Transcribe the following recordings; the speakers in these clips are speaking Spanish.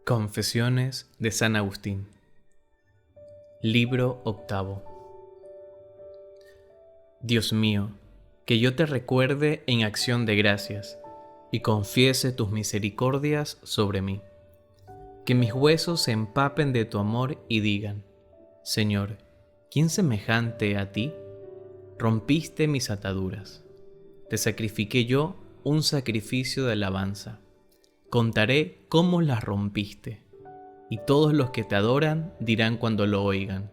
Confesiones de San Agustín. Libro octavo. Dios mío, que yo te recuerde en acción de gracias y confiese tus misericordias sobre mí. Que mis huesos se empapen de tu amor y digan: Señor, ¿quién semejante a ti? Rompiste mis ataduras. Te sacrifiqué yo un sacrificio de alabanza. Contaré cómo las rompiste, y todos los que te adoran dirán cuando lo oigan: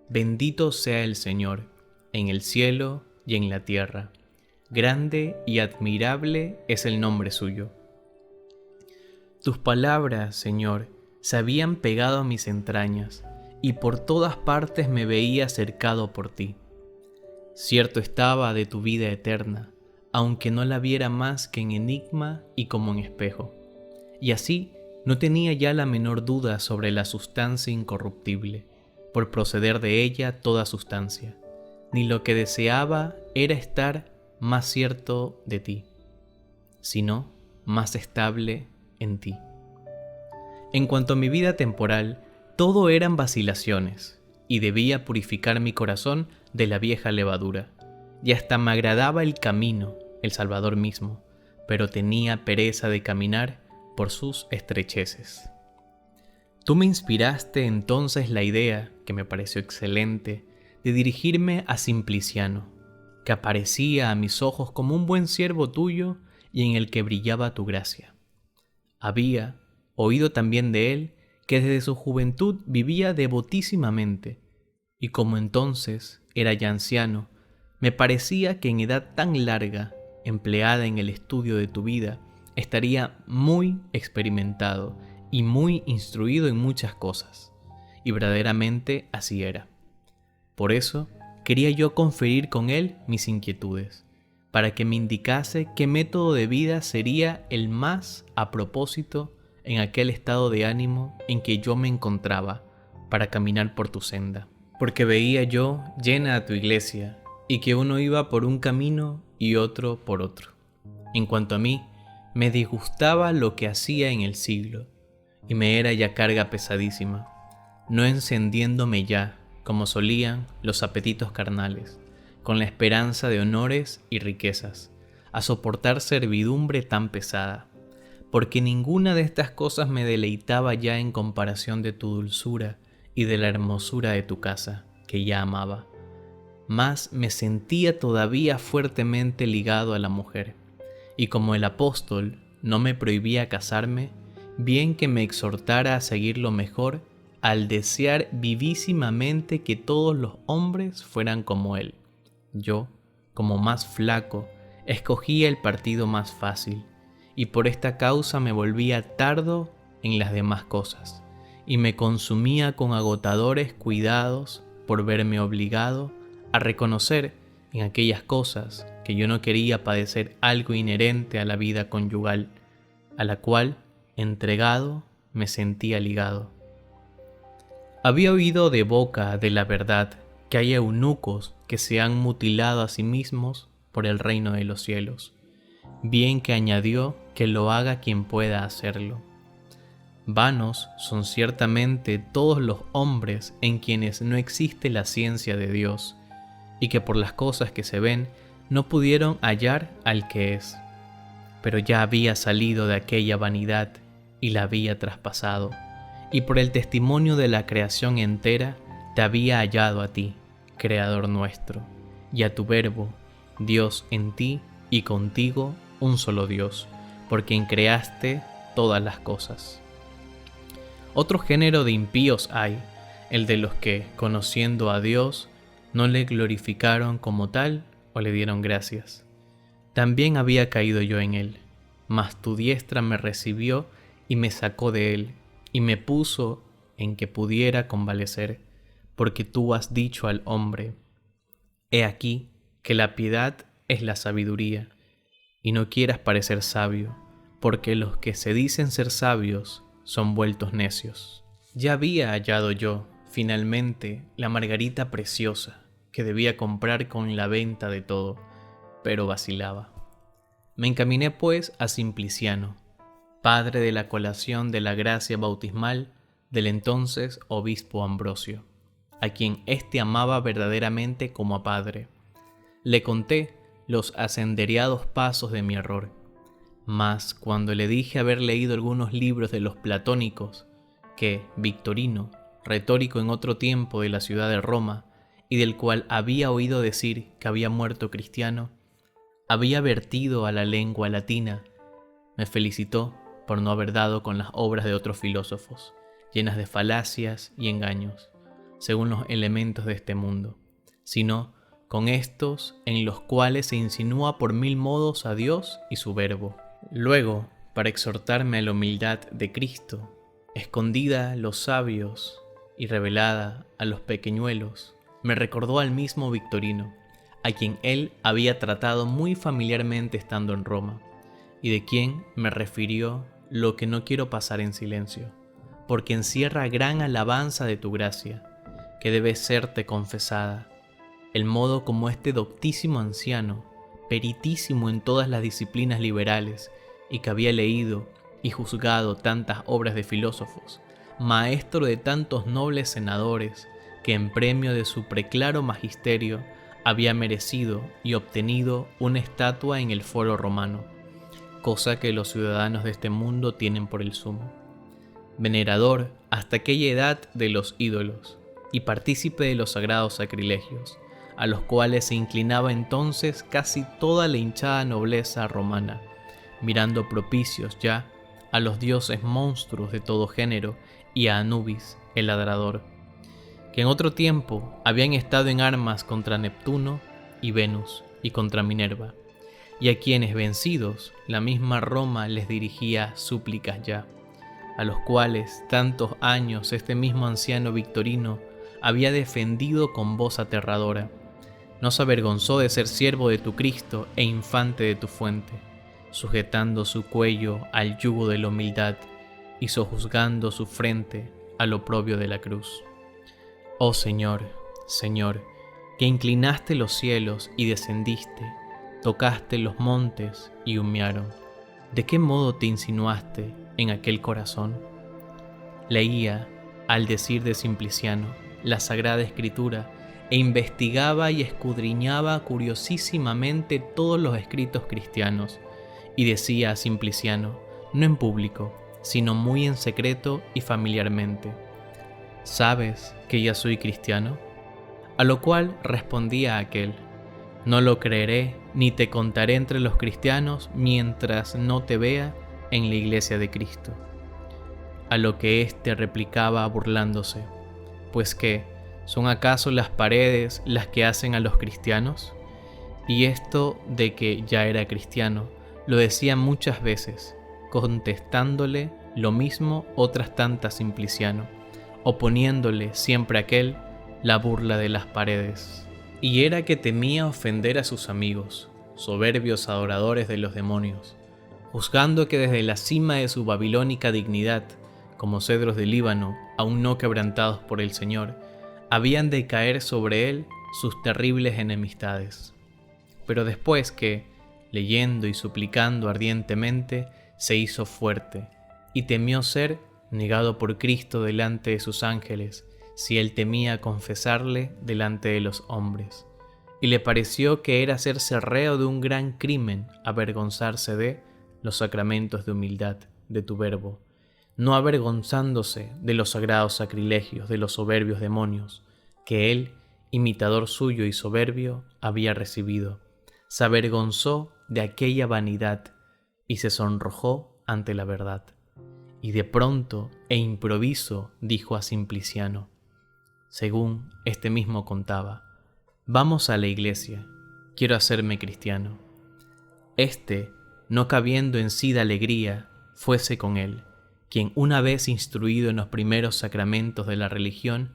Bendito sea el Señor, en el cielo y en la tierra. Grande y admirable es el nombre suyo. Tus palabras, Señor, se habían pegado a mis entrañas, y por todas partes me veía cercado por ti. Cierto estaba de tu vida eterna, aunque no la viera más que en enigma y como en espejo. Y así no tenía ya la menor duda sobre la sustancia incorruptible, por proceder de ella toda sustancia, ni lo que deseaba era estar más cierto de ti, sino más estable en ti. En cuanto a mi vida temporal, todo eran vacilaciones, y debía purificar mi corazón de la vieja levadura, y hasta me agradaba el camino, el Salvador mismo, pero tenía pereza de caminar por sus estrecheces. Tú me inspiraste entonces la idea, que me pareció excelente, de dirigirme a Simpliciano, que aparecía a mis ojos como un buen siervo tuyo y en el que brillaba tu gracia. Había oído también de él que desde su juventud vivía devotísimamente, y como entonces era ya anciano, me parecía que en edad tan larga, empleada en el estudio de tu vida, estaría muy experimentado y muy instruido en muchas cosas, y verdaderamente así era. Por eso quería yo conferir con él mis inquietudes, para que me indicase qué método de vida sería el más a propósito en aquel estado de ánimo en que yo me encontraba para caminar por tu senda. Porque veía yo llena a tu iglesia, y que uno iba por un camino y otro por otro. En cuanto a mí, me disgustaba lo que hacía en el siglo, y me era ya carga pesadísima, no encendiéndome ya, como solían, los apetitos carnales, con la esperanza de honores y riquezas, a soportar servidumbre tan pesada, porque ninguna de estas cosas me deleitaba ya en comparación de tu dulzura y de la hermosura de tu casa, que ya amaba. Mas me sentía todavía fuertemente ligado a la mujer, y como el apóstol no me prohibía casarme, bien que me exhortara a seguir lo mejor al desear vivísimamente que todos los hombres fueran como él. Yo, como más flaco, escogía el partido más fácil, y por esta causa me volvía tardo en las demás cosas, y me consumía con agotadores cuidados por verme obligado a reconocer en aquellas cosas que yo no quería padecer algo inherente a la vida conyugal, a la cual, entregado, me sentía ligado. Había oído de boca de la verdad que hay eunucos que se han mutilado a sí mismos por el reino de los cielos, bien que añadió que lo haga quien pueda hacerlo. Vanos son ciertamente todos los hombres en quienes no existe la ciencia de Dios, y que por las cosas que se ven no pudieron hallar al que es. Pero ya había salido de aquella vanidad y la había traspasado, y por el testimonio de la creación entera te había hallado a ti, Creador nuestro, y a tu Verbo, Dios en ti y contigo un solo Dios, por quien creaste todas las cosas. Otro género de impíos hay, el de los que, conociendo a Dios, no le glorificaron como tal o le dieron gracias. También había caído yo en él, mas tu diestra me recibió y me sacó de él, y me puso en que pudiera convalecer, porque tú has dicho al hombre: He aquí que la piedad es la sabiduría, y no quieras parecer sabio, porque los que se dicen ser sabios son vueltos necios. Ya había hallado yo, finalmente, la margarita preciosa, que debía comprar con la venta de todo, pero vacilaba. Me encaminé pues a Simpliciano, padre de la colación de la gracia bautismal del entonces obispo Ambrosio, a quien éste amaba verdaderamente como a padre. Le conté los asenderiados pasos de mi error, mas cuando le dije haber leído algunos libros de los platónicos, que Victorino, retórico en otro tiempo de la ciudad de Roma, y del cual había oído decir que había muerto cristiano, había vertido a la lengua latina, me felicitó por no haber dado con las obras de otros filósofos, llenas de falacias y engaños, según los elementos de este mundo, sino con estos en los cuales se insinúa por mil modos a Dios y su verbo. Luego, para exhortarme a la humildad de Cristo, escondida a los sabios y revelada a los pequeñuelos, me recordó al mismo Victorino, a quien él había tratado muy familiarmente estando en Roma, y de quien me refirió lo que no quiero pasar en silencio, porque encierra gran alabanza de tu gracia, que debe serte confesada, el modo como este doctísimo anciano, peritísimo en todas las disciplinas liberales, y que había leído y juzgado tantas obras de filósofos, maestro de tantos nobles senadores, que en premio de su preclaro magisterio había merecido y obtenido una estatua en el foro romano, cosa que los ciudadanos de este mundo tienen por el sumo. Venerador hasta aquella edad de los ídolos, y partícipe de los sagrados sacrilegios, a los cuales se inclinaba entonces casi toda la hinchada nobleza romana, mirando propicios ya a los dioses monstruos de todo género y a Anubis, el ladrador, que en otro tiempo habían estado en armas contra Neptuno y Venus y contra Minerva, y a quienes vencidos la misma Roma les dirigía súplicas ya, a los cuales tantos años este mismo anciano Victorino había defendido con voz aterradora. No se avergonzó de ser siervo de tu Cristo e infante de tu fuente, sujetando su cuello al yugo de la humildad y sojuzgando su frente al oprobio de la cruz. Oh Señor, Señor, que inclinaste los cielos y descendiste, tocaste los montes y humearon. ¿De qué modo te insinuaste en aquel corazón? Leía, al decir de Simpliciano, la Sagrada Escritura e investigaba y escudriñaba curiosísimamente todos los escritos cristianos, y decía a Simpliciano, no en público, sino muy en secreto y familiarmente: ¿sabes que ya soy cristiano? A lo cual respondía aquel: no lo creeré ni te contaré entre los cristianos mientras no te vea en la iglesia de Cristo. A lo que éste replicaba burlándose: ¿pues qué? ¿Son acaso las paredes las que hacen a los cristianos? Y esto de que ya era cristiano lo decía muchas veces, contestándole lo mismo otras tantas Simpliciano, oponiéndole siempre aquel la burla de las paredes. Y era que temía ofender a sus amigos, soberbios adoradores de los demonios, juzgando que desde la cima de su babilónica dignidad, como cedros del Líbano, aún no quebrantados por el Señor, habían de caer sobre él sus terribles enemistades. Pero después que, leyendo y suplicando ardientemente, se hizo fuerte, y temió ser negado por Cristo delante de sus ángeles, si él temía confesarle delante de los hombres. Y le pareció que era hacerse reo de un gran crimen avergonzarse de los sacramentos de humildad de tu verbo, no avergonzándose de los sagrados sacrilegios de los soberbios demonios, que él, imitador suyo y soberbio, había recibido. Se avergonzó de aquella vanidad y se sonrojó ante la verdad. Y de pronto e improviso dijo a Simpliciano, según este mismo contaba: vamos a la iglesia, quiero hacerme cristiano. Este, no cabiendo en sí de alegría, fuese con él, quien una vez instruido en los primeros sacramentos de la religión,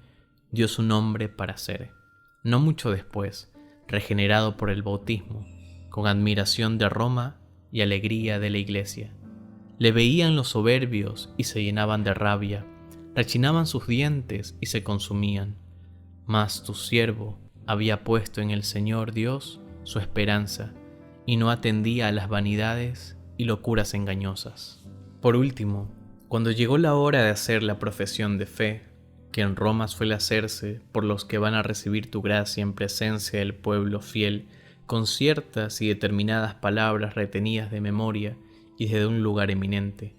dio su nombre para ser, no mucho después, regenerado por el bautismo, con admiración de Roma y alegría de la iglesia. Le veían los soberbios y se llenaban de rabia, rechinaban sus dientes y se consumían. Mas tu siervo había puesto en el Señor Dios su esperanza y no atendía a las vanidades y locuras engañosas. Por último, cuando llegó la hora de hacer la profesión de fe, que en Roma suele hacerse por los que van a recibir tu gracia en presencia del pueblo fiel, con ciertas y determinadas palabras retenidas de memoria y desde un lugar eminente,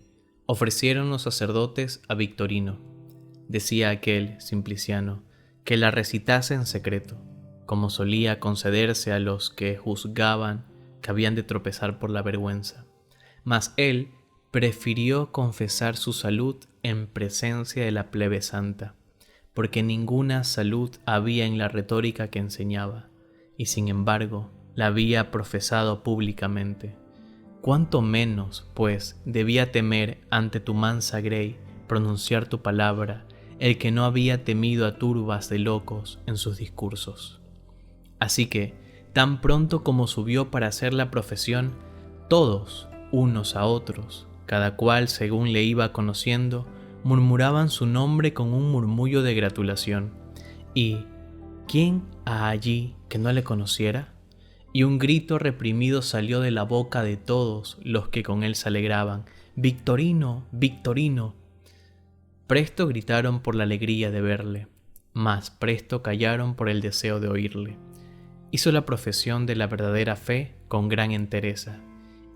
ofrecieron los sacerdotes a Victorino. Decía aquel, Simpliciano, que la recitase en secreto, como solía concederse a los que juzgaban que habían de tropezar por la vergüenza. Mas él prefirió confesar su salud en presencia de la plebe santa, porque ninguna salud había en la retórica que enseñaba, y sin embargo la había profesado públicamente. ¿Cuánto menos, pues, debía temer ante tu mansa grey pronunciar tu palabra el que no había temido a turbas de locos en sus discursos? Así que, tan pronto como subió para hacer la profesión, todos, unos a otros, cada cual según le iba conociendo, murmuraban su nombre con un murmullo de gratulación. ¿Y quién ha allí que no le conociera? Y un grito reprimido salió de la boca de todos los que con él se alegraban: «¡Victorino! ¡Victorino!». Presto gritaron por la alegría de verle, mas presto callaron por el deseo de oírle. Hizo la profesión de la verdadera fe con gran entereza,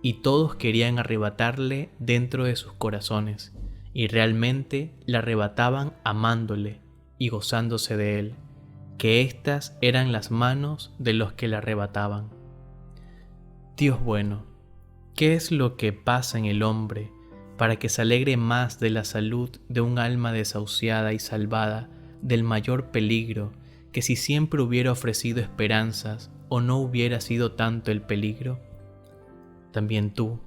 y todos querían arrebatarle dentro de sus corazones, y realmente le arrebataban amándole y gozándose de él, que éstas eran las manos de los que le arrebataban. Dios bueno, ¿qué es lo que pasa en el hombre para que se alegre más de la salud de un alma desahuciada y salvada del mayor peligro que si siempre hubiera ofrecido esperanzas o no hubiera sido tanto el peligro? También tú,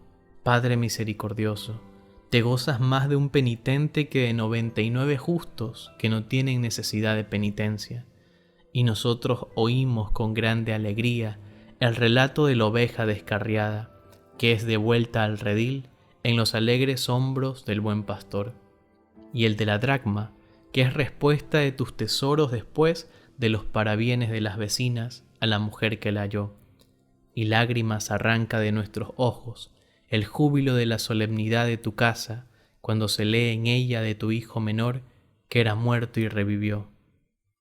Padre misericordioso, te gozas más de un penitente que de 99 justos que no tienen necesidad de penitencia. Y nosotros oímos con grande alegría el relato de la oveja descarriada, que es devuelta al redil en los alegres hombros del buen pastor, y el de la dracma, que es respuesta de tus tesoros después de los parabienes de las vecinas a la mujer que la halló, y lágrimas arranca de nuestros ojos el júbilo de la solemnidad de tu casa cuando se lee en ella de tu hijo menor que era muerto y revivió,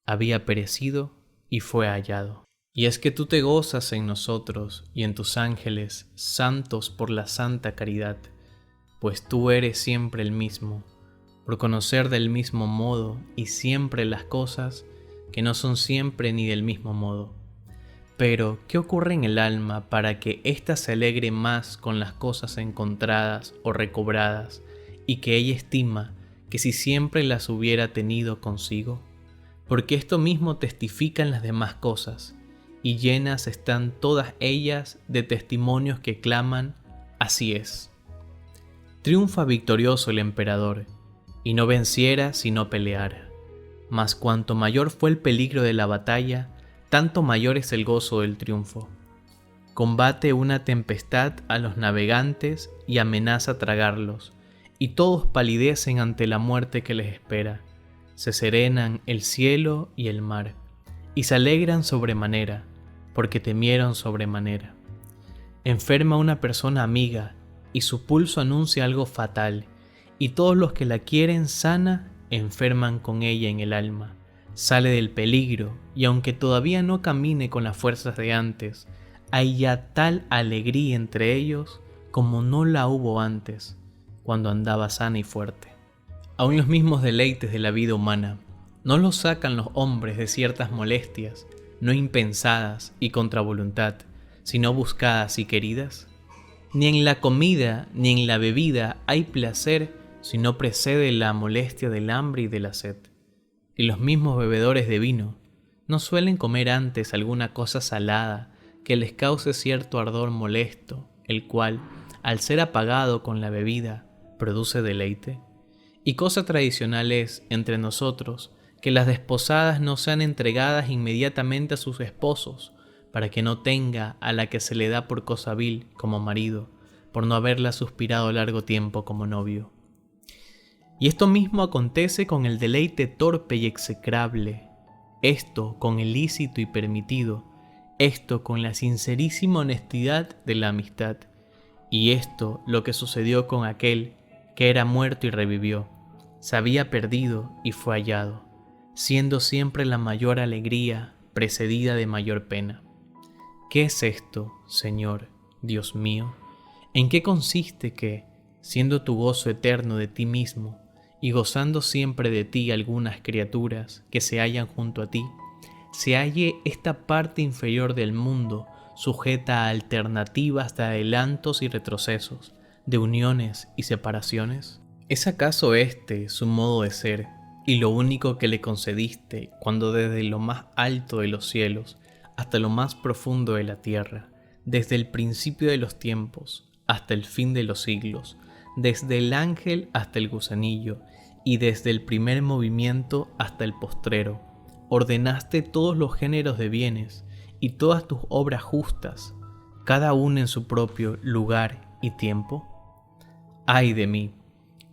había perecido y fue hallado. Y es que tú te gozas en nosotros y en tus ángeles, santos por la santa caridad, pues tú eres siempre el mismo, por conocer del mismo modo y siempre las cosas que no son siempre ni del mismo modo. Pero, ¿qué ocurre en el alma para que ésta se alegre más con las cosas encontradas o recobradas y que ella estima que si siempre las hubiera tenido consigo? Porque esto mismo testifican las demás cosas, y llenas están todas ellas de testimonios que claman: así es. Triunfa victorioso el emperador, y no venciera si no peleara. Mas cuanto mayor fue el peligro de la batalla, tanto mayor es el gozo del triunfo. Combate una tempestad a los navegantes y amenaza tragarlos, y todos palidecen ante la muerte que les espera. Se serenan el cielo y el mar, y se alegran sobremanera, porque temieron sobremanera. Enferma una persona amiga, y su pulso anuncia algo fatal, y todos los que la quieren sana, enferman con ella en el alma. Sale del peligro, y aunque todavía no camine con las fuerzas de antes, hay ya tal alegría entre ellos como no la hubo antes, cuando andaba sana y fuerte. Aún los mismos deleites de la vida humana no los sacan los hombres de ciertas molestias, no impensadas y contra voluntad, sino buscadas y queridas. Ni en la comida ni en la bebida hay placer si no precede la molestia del hambre y de la sed. Y los mismos bebedores de vino no suelen comer antes alguna cosa salada que les cause cierto ardor molesto, el cual, al ser apagado con la bebida, produce deleite. Y cosa tradicional es, entre nosotros, que las desposadas no sean entregadas inmediatamente a sus esposos, para que no tenga a la que se le da por cosa vil como marido, por no haberla suspirado largo tiempo como novio. Y esto mismo acontece con el deleite torpe y execrable, esto con el lícito y permitido, esto con la sincerísima honestidad de la amistad, y esto lo que sucedió con aquel que era muerto y revivió, se había perdido y fue hallado, siendo siempre la mayor alegría precedida de mayor pena. ¿Qué es esto, Señor, Dios mío? ¿En qué consiste que, siendo tu gozo eterno de ti mismo, y gozando siempre de ti algunas criaturas que se hallan junto a ti, se halle esta parte inferior del mundo sujeta a alternativas de adelantos y retrocesos, de uniones y separaciones? ¿Es acaso este su modo de ser, y lo único que le concediste cuando desde lo más alto de los cielos hasta lo más profundo de la tierra, desde el principio de los tiempos hasta el fin de los siglos, desde el ángel hasta el gusanillo, y desde el primer movimiento hasta el postrero, ordenaste todos los géneros de bienes y todas tus obras justas, cada una en su propio lugar y tiempo? ¡Ay de mí!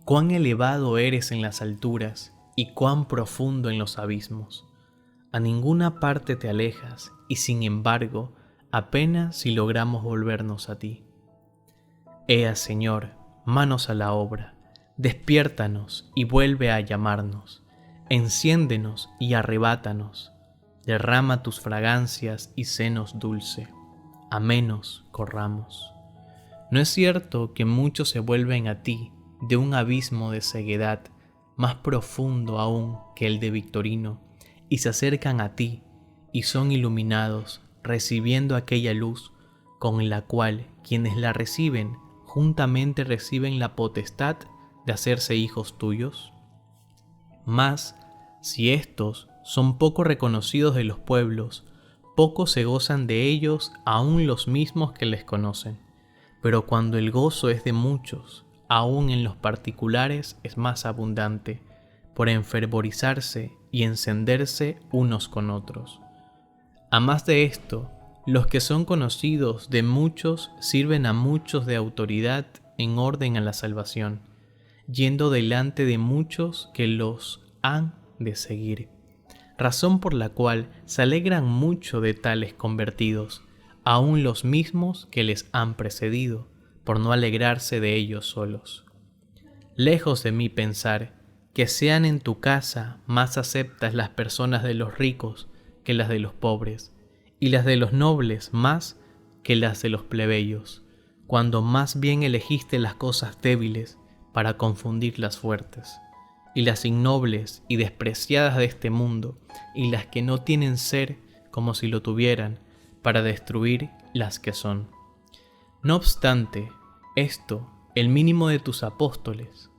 Cuán elevado eres en las alturas y cuán profundo en los abismos. A ninguna parte te alejas y sin embargo, apenas si logramos volvernos a ti. Ea, Señor, manos a la obra, despiértanos y vuelve a llamarnos, enciéndenos y arrebátanos, derrama tus fragancias y senos dulce, a menos corramos. ¿No es cierto que muchos se vuelven a ti de un abismo de ceguedad más profundo aún que el de Victorino, y se acercan a ti y son iluminados, recibiendo aquella luz con la cual quienes la reciben juntamente reciben la potestad de hacerse hijos tuyos? Mas, si éstos son poco reconocidos de los pueblos, poco se gozan de ellos aun los mismos que les conocen. Pero cuando el gozo es de muchos, aun en los particulares es más abundante, por enfervorizarse y encenderse unos con otros. A más de esto, los que son conocidos de muchos sirven a muchos de autoridad en orden a la salvación, yendo delante de muchos que los han de seguir, razón por la cual se alegran mucho de tales convertidos, aun los mismos que les han precedido, por no alegrarse de ellos solos. Lejos de mí pensar que sean en tu casa más aceptas las personas de los ricos que las de los pobres, y las de los nobles más que las de los plebeyos, cuando más bien elegiste las cosas débiles para confundir las fuertes, y las ignobles y despreciadas de este mundo, y las que no tienen ser como si lo tuvieran, para destruir las que son. No obstante, esto, el mínimo de tus apóstoles,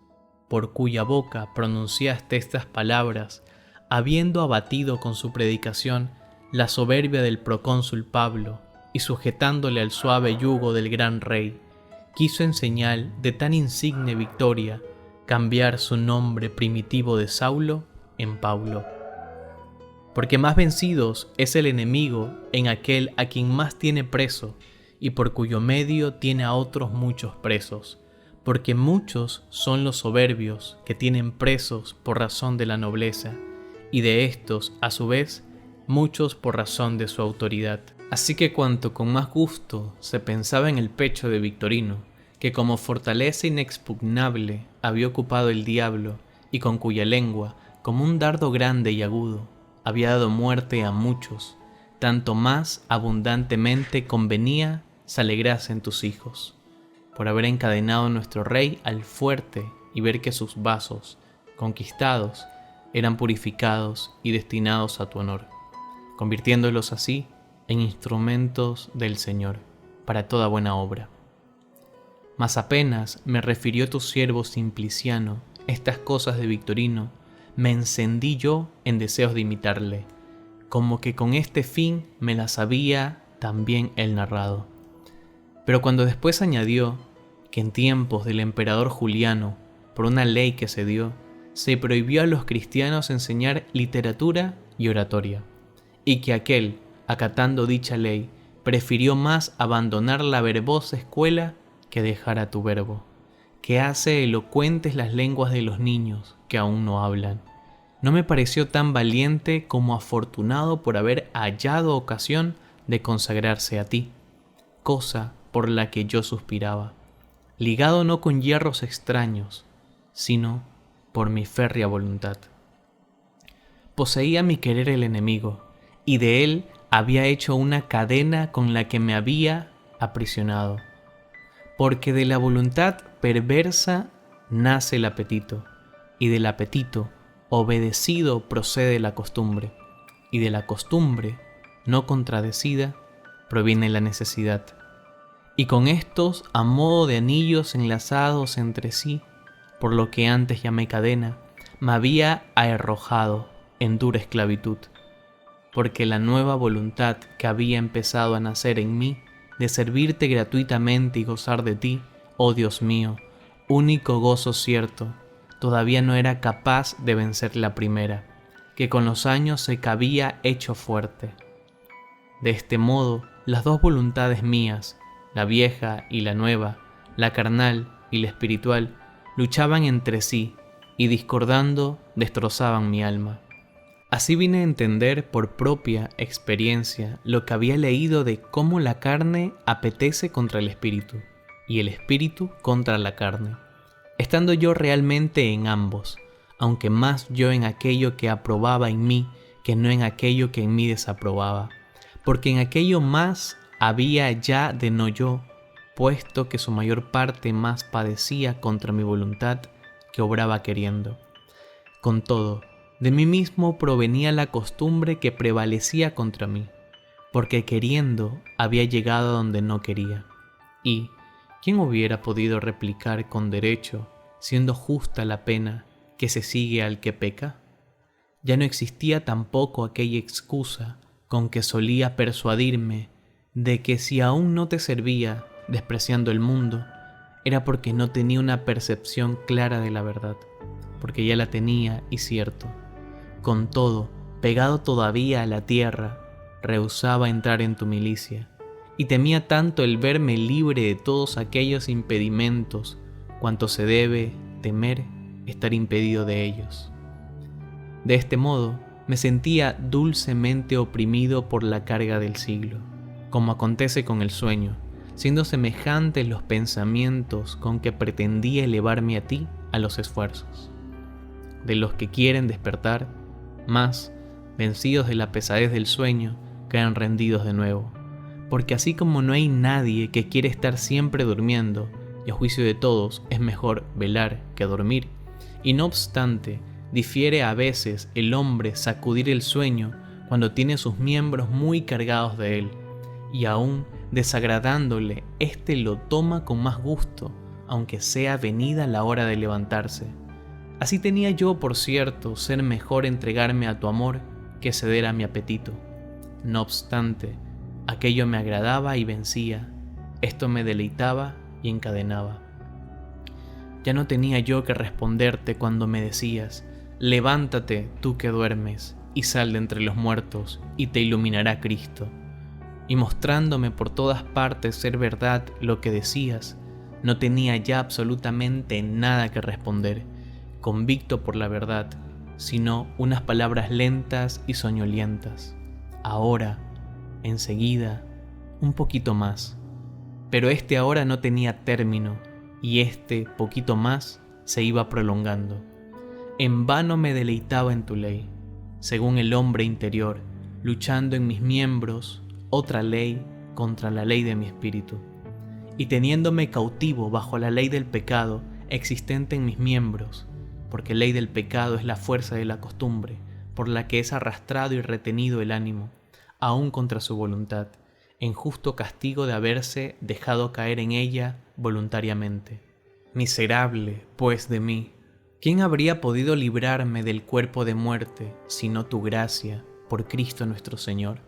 por cuya boca pronunciaste estas palabras, habiendo abatido con su predicación la soberbia del procónsul Pablo y sujetándole al suave yugo del gran rey, quiso en señal de tan insigne victoria cambiar su nombre primitivo de Saulo en Pablo. Porque más vencidos es el enemigo en aquel a quien más tiene preso, y por cuyo medio tiene a otros muchos presos, porque muchos son los soberbios que tienen presos por razón de la nobleza, y de estos, a su vez, muchos por razón de su autoridad. Así que cuanto con más gusto se pensaba en el pecho de Victorino, que como fortaleza inexpugnable había ocupado el diablo, y con cuya lengua, como un dardo grande y agudo, había dado muerte a muchos, tanto más abundantemente convenía se alegrasen tus hijos, por haber encadenado nuestro rey al fuerte y ver que sus vasos, conquistados, eran purificados y destinados a tu honor, convirtiéndolos así en instrumentos del Señor para toda buena obra. Mas apenas me refirió tu siervo Simpliciano estas cosas de Victorino, me encendí yo en deseos de imitarle, como que con este fin me las había también él narrado. Pero cuando después añadió que en tiempos del emperador Juliano, por una ley que se dio, se prohibió a los cristianos enseñar literatura y oratoria, y que aquel, acatando dicha ley, prefirió más abandonar la verbosa escuela que dejar a tu verbo, que hace elocuentes las lenguas de los niños que aún no hablan. No me pareció tan valiente como afortunado por haber hallado ocasión de consagrarse a ti, cosa por la que yo suspiraba, ligado no con hierros extraños, sino por mi férrea voluntad. Poseía mi querer el enemigo, y de él había hecho una cadena con la que me había aprisionado. Porque de la voluntad perversa nace el apetito, y del apetito obedecido procede la costumbre, y de la costumbre no contradecida proviene la necesidad. Y con estos, a modo de anillos enlazados entre sí, por lo que antes llamé cadena, me había arrojado en dura esclavitud, porque la nueva voluntad que había empezado a nacer en mí, de servirte gratuitamente y gozar de ti, oh Dios mío, único gozo cierto, todavía no era capaz de vencer la primera, que con los años se había hecho fuerte. De este modo, las dos voluntades mías, la vieja y la nueva, la carnal y la espiritual, luchaban entre sí y discordando destrozaban mi alma. Así vine a entender por propia experiencia lo que había leído de cómo la carne apetece contra el espíritu y el espíritu contra la carne, estando yo realmente en ambos, aunque más yo en aquello que aprobaba en mí que no en aquello que en mí desaprobaba, porque en aquello más había ya de no yo, puesto que su mayor parte más padecía contra mi voluntad que obraba queriendo. Con todo, de mí mismo provenía la costumbre que prevalecía contra mí, porque queriendo había llegado a donde no quería. Y, ¿quién hubiera podido replicar con derecho, siendo justa la pena que se sigue al que peca? Ya no existía tampoco aquella excusa con que solía persuadirme de que si aún no te servía, despreciando el mundo, era porque no tenía una percepción clara de la verdad, porque ya la tenía y cierto. Con todo, pegado todavía a la tierra, rehusaba entrar en tu milicia, y temía tanto el verme libre de todos aquellos impedimentos, cuanto se debe temer estar impedido de ellos. De este modo, me sentía dulcemente oprimido por la carga del siglo, como acontece con el sueño, siendo semejantes los pensamientos con que pretendía elevarme a ti a los esfuerzos. De los que quieren despertar, más, vencidos de la pesadez del sueño, caen rendidos de nuevo, porque así como no hay nadie que quiere estar siempre durmiendo, y a juicio de todos es mejor velar que dormir, y no obstante, difiere a veces el hombre sacudir el sueño cuando tiene sus miembros muy cargados de él, y aún desagradándole, éste lo toma con más gusto, aunque sea venida la hora de levantarse. Así tenía yo, por cierto, ser mejor entregarme a tu amor que ceder a mi apetito. No obstante, aquello me agradaba y vencía, esto me deleitaba y encadenaba. Ya no tenía yo que responderte cuando me decías: levántate tú que duermes, y sal de entre los muertos, y te iluminará Cristo. Y mostrándome por todas partes ser verdad lo que decías, no tenía ya absolutamente nada que responder, convicto por la verdad, sino unas palabras lentas y soñolientas. Ahora, enseguida, un poquito más. Pero este ahora no tenía término, y este poquito más se iba prolongando. En vano me deleitaba en tu ley, según el hombre interior, luchando en mis miembros otra ley contra la ley de mi espíritu, y teniéndome cautivo bajo la ley del pecado existente en mis miembros, porque ley del pecado es la fuerza de la costumbre, por la que es arrastrado y retenido el ánimo, aún contra su voluntad, en justo castigo de haberse dejado caer en ella voluntariamente. Miserable, pues, de mí, ¿quién habría podido librarme del cuerpo de muerte, sino tu gracia, por Cristo nuestro Señor?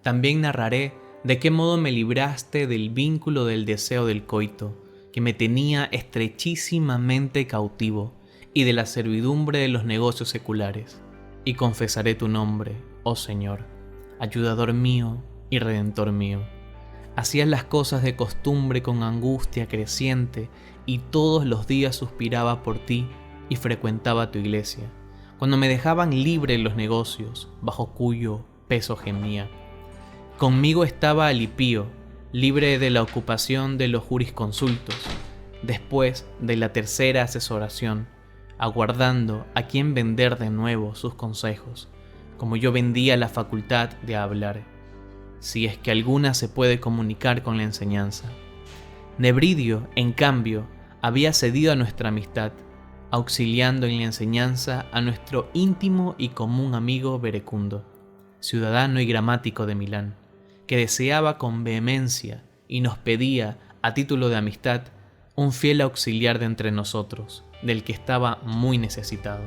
También narraré de qué modo me libraste del vínculo del deseo del coito, que me tenía estrechísimamente cautivo, y de la servidumbre de los negocios seculares, y confesaré tu nombre, oh Señor, ayudador mío y redentor mío. Hacías las cosas de costumbre con angustia creciente, y todos los días suspiraba por ti y frecuentaba tu iglesia, cuando me dejaban libre los negocios, bajo cuyo peso gemía. Conmigo estaba Alipío, libre de la ocupación de los jurisconsultos, después de la tercera asesoración, aguardando a quien vender de nuevo sus consejos, como yo vendía la facultad de hablar, si es que alguna se puede comunicar con la enseñanza. Nebridio, en cambio, había cedido a nuestra amistad, auxiliando en la enseñanza a nuestro íntimo y común amigo Verecundo, ciudadano y gramático de Milán, que deseaba con vehemencia y nos pedía, a título de amistad, un fiel auxiliar de entre nosotros, del que estaba muy necesitado.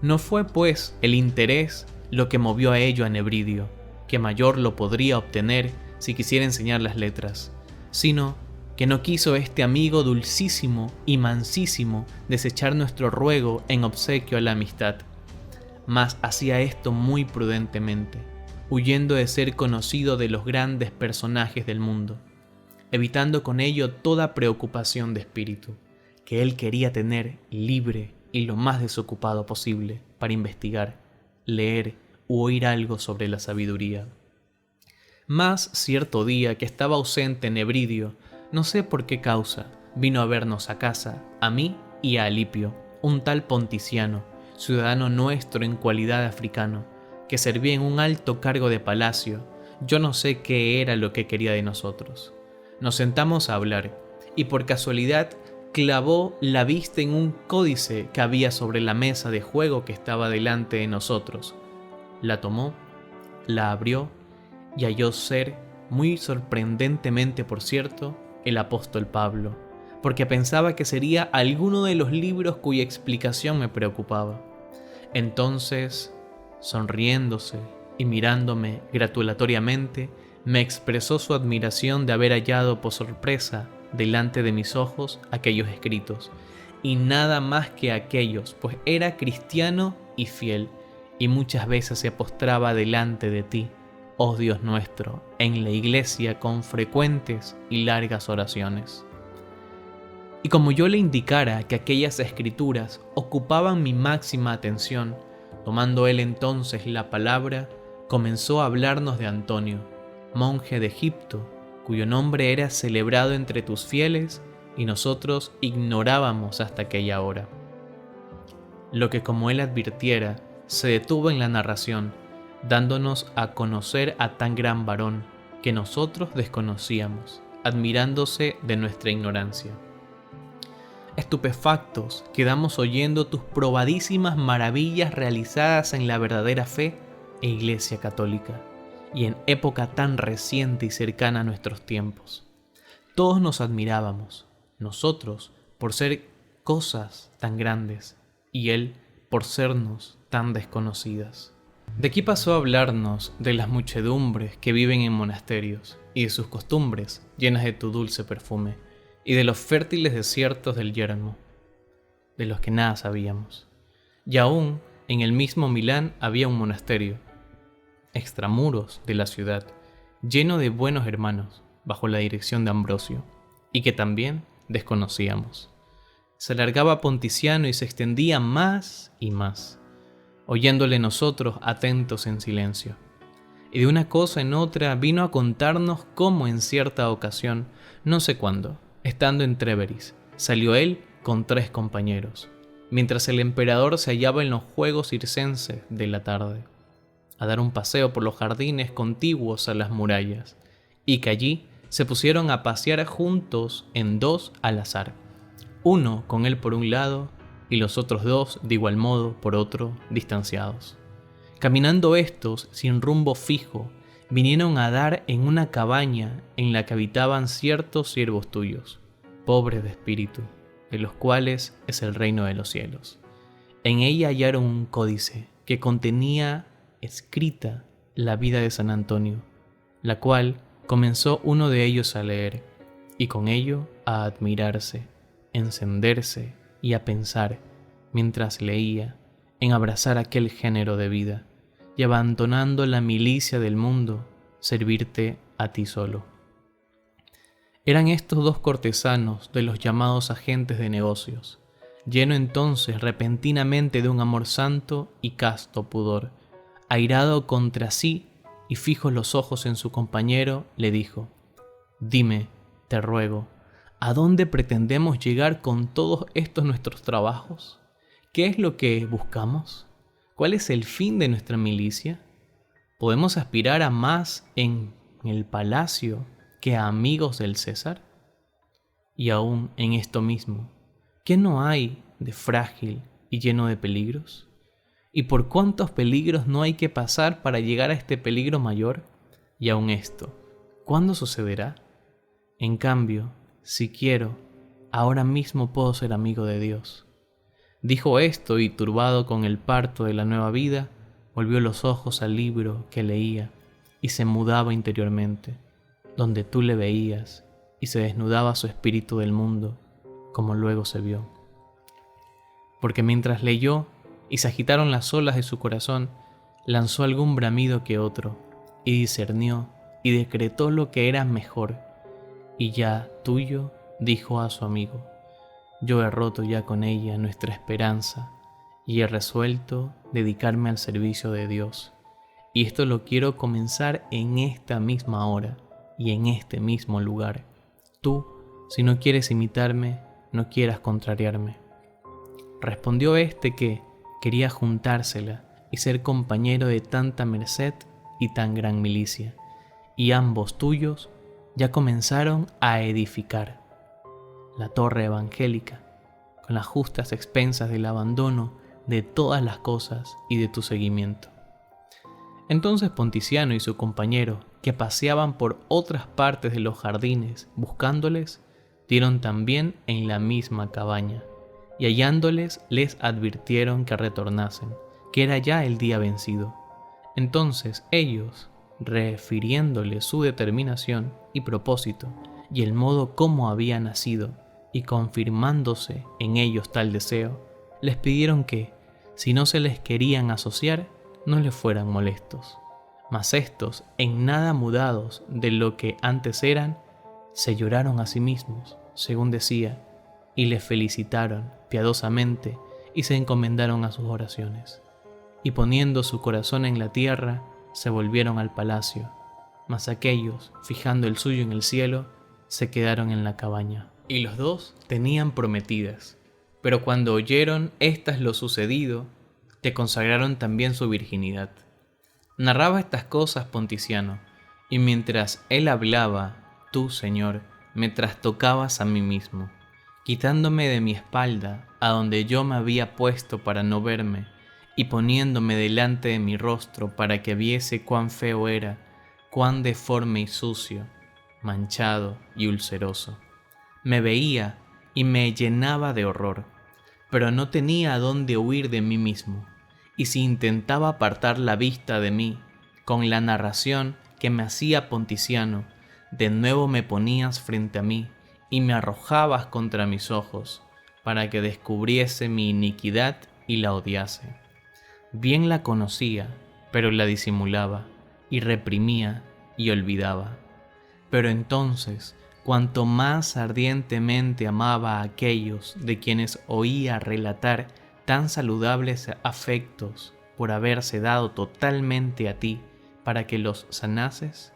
No fue, pues, el interés lo que movió a ello a Nebridio, que mayor lo podría obtener si quisiera enseñar las letras, sino que no quiso este amigo dulcísimo y mansísimo desechar nuestro ruego en obsequio a la amistad, mas hacía esto muy prudentemente, huyendo de ser conocido de los grandes personajes del mundo, evitando con ello toda preocupación de espíritu, que él quería tener libre y lo más desocupado posible para investigar, leer u oír algo sobre la sabiduría. Mas cierto día que estaba ausente Nebridio, no sé por qué causa, vino a vernos a casa, a mí y a Alipio, un tal Ponticiano, ciudadano nuestro en cualidad de africano, que servía en un alto cargo de palacio. Yo no sé qué era lo que quería de nosotros. Nos sentamos a hablar, y por casualidad clavó la vista en un códice que había sobre la mesa de juego que estaba delante de nosotros. La tomó, la abrió, y halló ser, muy sorprendentemente por cierto, el apóstol Pablo, porque pensaba que sería alguno de los libros cuya explicación me preocupaba. Entonces, sonriéndose y mirándome gratulatoriamente, me expresó su admiración de haber hallado por sorpresa delante de mis ojos aquellos escritos, y nada más que aquellos, pues era cristiano y fiel, y muchas veces se postraba delante de ti, oh Dios nuestro, en la iglesia con frecuentes y largas oraciones. Y como yo le indicara que aquellas escrituras ocupaban mi máxima atención, tomando él entonces la palabra, comenzó a hablarnos de Antonio, monje de Egipto, cuyo nombre era celebrado entre tus fieles y nosotros ignorábamos hasta aquella hora. Lo que como él advirtiera, se detuvo en la narración, dándonos a conocer a tan gran varón que nosotros desconocíamos, admirándose de nuestra ignorancia. Estupefactos quedamos oyendo tus probadísimas maravillas realizadas en la verdadera fe e Iglesia católica, y en época tan reciente y cercana a nuestros tiempos. Todos nos admirábamos, nosotros por ser cosas tan grandes, y él por sernos tan desconocidas. De aquí pasó a hablarnos de las muchedumbres que viven en monasterios, y de sus costumbres llenas de tu dulce perfume, y de los fértiles desiertos del yermo, de los que nada sabíamos. Y aún en el mismo Milán había un monasterio, extramuros de la ciudad, lleno de buenos hermanos, bajo la dirección de Ambrosio, y que también desconocíamos. Se alargaba Ponticiano y se extendía más y más, oyéndole nosotros atentos en silencio. Y de una cosa en otra vino a contarnos cómo en cierta ocasión, no sé cuándo, estando en Tréveris, salió él con 3 compañeros, mientras el emperador se hallaba en los juegos circenses de la tarde, a dar un paseo por los jardines contiguos a las murallas, y que allí se pusieron a pasear juntos en 2 al azar, uno con él por un lado y los otros 2 de igual modo por otro, distanciados. Caminando estos sin rumbo fijo, vinieron a dar en una cabaña en la que habitaban ciertos siervos tuyos, pobres de espíritu, de los cuales es el reino de los cielos. En ella hallaron un códice que contenía escrita la vida de San Antonio, la cual comenzó uno de ellos a leer, y con ello a admirarse, encenderse y a pensar, mientras leía, en abrazar aquel género de vida, y abandonando la milicia del mundo, servirte a ti solo. Eran estos 2 cortesanos de los llamados agentes de negocios, lleno entonces repentinamente de un amor santo y casto pudor, airado contra sí y fijos los ojos en su compañero, le dijo: «Dime, te ruego, ¿A dónde pretendemos llegar con todos estos nuestros trabajos? ¿Qué es lo que buscamos? ¿Cuál es el fin de nuestra milicia? ¿Podemos aspirar a más en el palacio que a amigos del César? Y aún en esto mismo, ¿qué no hay de frágil y lleno de peligros? ¿Y por cuántos peligros no hay que pasar para llegar a este peligro mayor? Y aún esto, ¿cuándo sucederá? En cambio, si quiero, ahora mismo puedo ser amigo de Dios. Dijo esto y, turbado con el parto de la nueva vida, volvió los ojos al libro que leía y se mudaba interiormente, donde tú le veías y se desnudaba su espíritu del mundo, como luego se vio. Porque mientras leyó y se agitaron las olas de su corazón, lanzó algún bramido que otro, y discernió y decretó lo que era mejor, y ya tuyo dijo a su amigo: yo he roto ya con ella nuestra esperanza, y he resuelto dedicarme al servicio de Dios, y esto lo quiero comenzar en esta misma hora y en este mismo lugar. Tú, si no quieres imitarme, no quieras contrariarme. Respondió éste que quería juntársela y ser compañero de tanta merced y tan gran milicia, y ambos tuyos ya comenzaron a edificar la torre evangélica, con las justas expensas del abandono de todas las cosas y de tu seguimiento. Entonces Ponticiano y su compañero, que paseaban por otras partes de los jardines buscándoles, dieron también en la misma cabaña, y hallándoles les advirtieron que retornasen, que era ya el día vencido. Entonces ellos, refiriéndole su determinación y propósito, y el modo cómo había nacido, y confirmándose en ellos tal deseo, les pidieron que, si no se les querían asociar, no les fueran molestos. Mas estos, en nada mudados de lo que antes eran, se lloraron a sí mismos, según decía, y les felicitaron piadosamente y se encomendaron a sus oraciones. Y poniendo su corazón en la tierra, se volvieron al palacio, mas aquellos, fijando el suyo en el cielo, se quedaron en la cabaña. Y los dos tenían prometidas, pero cuando oyeron éstas lo sucedido, te consagraron también su virginidad. Narraba estas cosas Ponticiano, y mientras él hablaba, tú, Señor, me trastocabas a mí mismo, quitándome de mi espalda a donde yo me había puesto para no verme, y poniéndome delante de mi rostro para que viese cuán feo era, cuán deforme y sucio, manchado y ulceroso. Me veía y me llenaba de horror, pero no tenía a dónde huir de mí mismo, y si intentaba apartar la vista de mí, con la narración que me hacía Ponticiano, de nuevo me ponías frente a mí y me arrojabas contra mis ojos, para que descubriese mi iniquidad y la odiase. Bien la conocía, pero la disimulaba, y reprimía y olvidaba. Pero entonces, cuanto más ardientemente amaba a aquellos de quienes oía relatar tan saludables afectos por haberse dado totalmente a ti para que los sanases,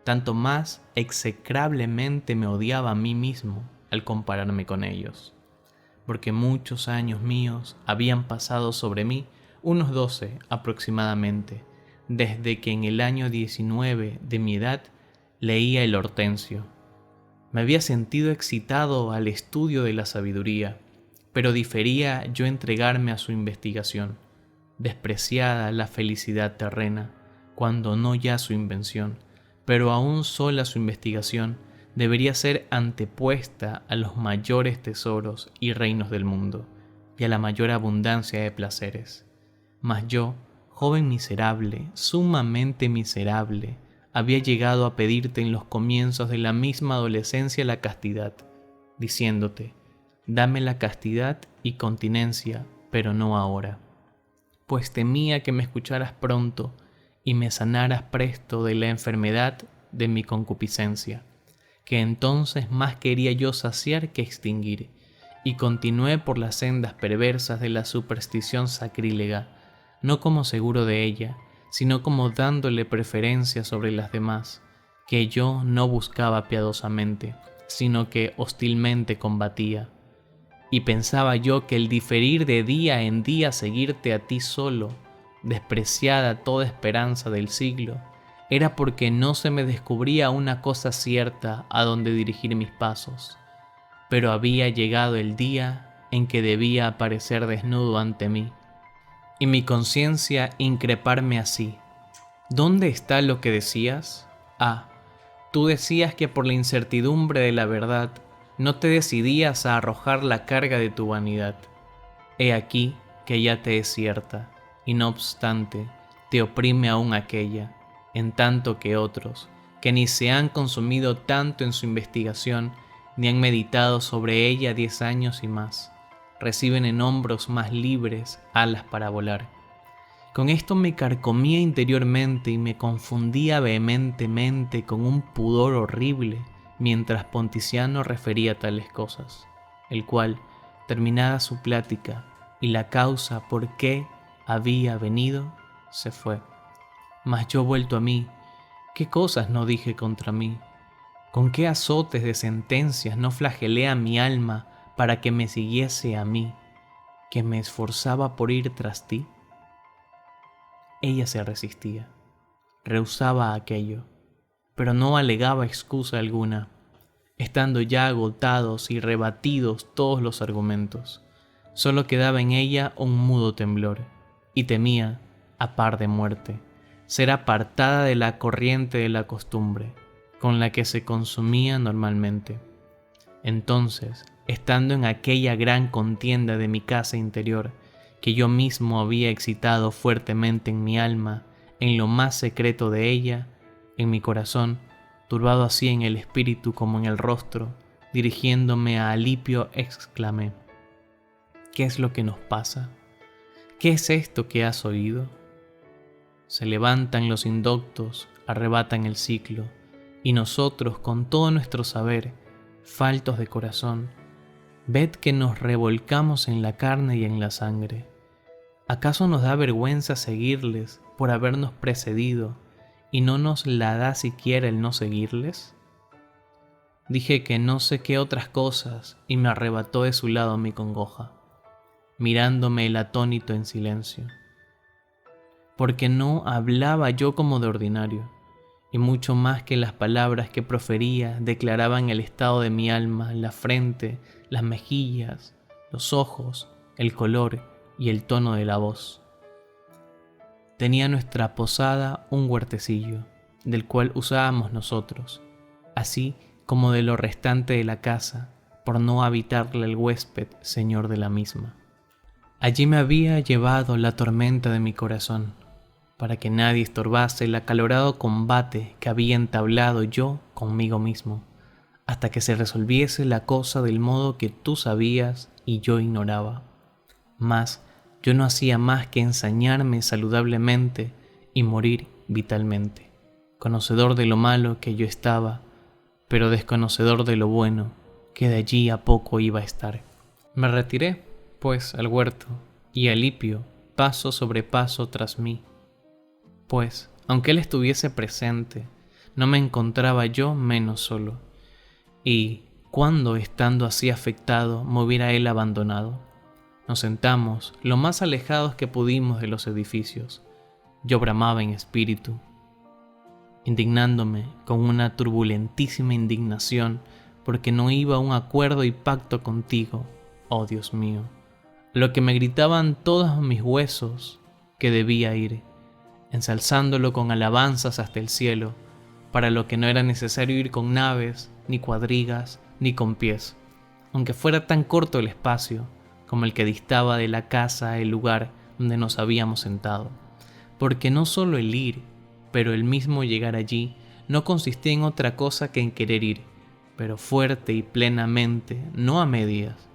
tanto más execrablemente me odiaba a mí mismo al compararme con ellos, porque muchos años míos habían pasado sobre mí, unos 12 aproximadamente, desde que en el año 19 de mi edad leía el Hortensio. Me había sentido excitado al estudio de la sabiduría, pero difería yo entregarme a su investigación, despreciada la felicidad terrena, cuando no ya su invención, pero aún sola su investigación debería ser antepuesta a los mayores tesoros y reinos del mundo, y a la mayor abundancia de placeres. Mas yo, joven miserable, sumamente miserable, había llegado a pedirte en los comienzos de la misma adolescencia la castidad, diciéndote: dame la castidad y continencia, pero no ahora, pues temía que me escucharas pronto y me sanaras presto de la enfermedad de mi concupiscencia, que entonces más quería yo saciar que extinguir, y continué por las sendas perversas de la superstición sacrílega, no como seguro de ella, sino como dándole preferencia sobre las demás, que yo no buscaba piadosamente, sino que hostilmente combatía. Y pensaba yo que el diferir de día en día seguirte a ti solo, despreciada toda esperanza del siglo, era porque no se me descubría una cosa cierta a donde dirigir mis pasos. Pero había llegado el día en que debía aparecer desnudo ante mí, y mi conciencia increparme así: ¿dónde está lo que decías? Ah, tú decías que por la incertidumbre de la verdad no te decidías a arrojar la carga de tu vanidad. He aquí que ya te es cierta, y no obstante, te oprime aún aquella, en tanto que otros, que ni se han consumido tanto en su investigación, ni han meditado sobre ella 10 años y más, reciben en hombros más libres alas para volar. Con esto me carcomía interiormente y me confundía vehementemente con un pudor horrible mientras Ponticiano refería tales cosas, el cual, terminada su plática y la causa por qué había venido, se fue. Mas yo vuelto a mí, ¿qué cosas no dije contra mí? ¿Con qué azotes de sentencias no flagelé a mi alma para que me siguiese a mí, que me esforzaba por ir tras ti? Ella se resistía, rehusaba aquello, pero no alegaba excusa alguna, estando ya agotados y rebatidos todos los argumentos. Solo quedaba en ella un mudo temblor, y temía, a par de muerte, ser apartada de la corriente de la costumbre, con la que se consumía normalmente. Entonces, estando en aquella gran contienda de mi casa interior, que yo mismo había excitado fuertemente en mi alma, en lo más secreto de ella, en mi corazón, turbado así en el espíritu como en el rostro, dirigiéndome a Alipio, exclamé: ¿qué es lo que nos pasa? ¿Qué es esto que has oído? Se levantan los indoctos, arrebatan el ciclo, y nosotros, con todo nuestro saber, faltos de corazón, ved que nos revolcamos en la carne y en la sangre. ¿Acaso nos da vergüenza seguirles por habernos precedido y no nos la da siquiera el no seguirles? Dije que no sé qué otras cosas y me arrebató de su lado mi congoja, mirándome el atónito en silencio. Porque no hablaba yo como de ordinario, y mucho más que las palabras que profería declaraban el estado de mi alma, la frente, las mejillas, los ojos, el color y el tono de la voz. Tenía nuestra posada un huertecillo, del cual usábamos nosotros, así como de lo restante de la casa, por no habitarla el huésped señor de la misma. Allí me había llevado la tormenta de mi corazón, para que nadie estorbase el acalorado combate que había entablado yo conmigo mismo, hasta que se resolviese la cosa del modo que tú sabías y yo ignoraba. Mas yo no hacía más que ensañarme saludablemente y morir vitalmente, conocedor de lo malo que yo estaba, pero desconocedor de lo bueno que de allí a poco iba a estar. Me retiré, pues, al huerto, y Alipio paso sobre paso tras mí, pues, aunque él estuviese presente, no me encontraba yo menos solo. Y, ¿cuándo, estando así afectado, me hubiera él abandonado? Nos sentamos lo más alejados que pudimos de los edificios. Yo bramaba en espíritu, indignándome con una turbulentísima indignación porque no iba a un acuerdo y pacto contigo, oh Dios mío. Lo que me gritaban todos mis huesos que debía ir, ensalzándolo con alabanzas hasta el cielo, para lo que no era necesario ir con naves, ni cuadrigas, ni con pies, aunque fuera tan corto el espacio como el que distaba de la casa el lugar donde nos habíamos sentado, porque no solo el ir, pero el mismo llegar allí no consistía en otra cosa que en querer ir, pero fuerte y plenamente, no a medias,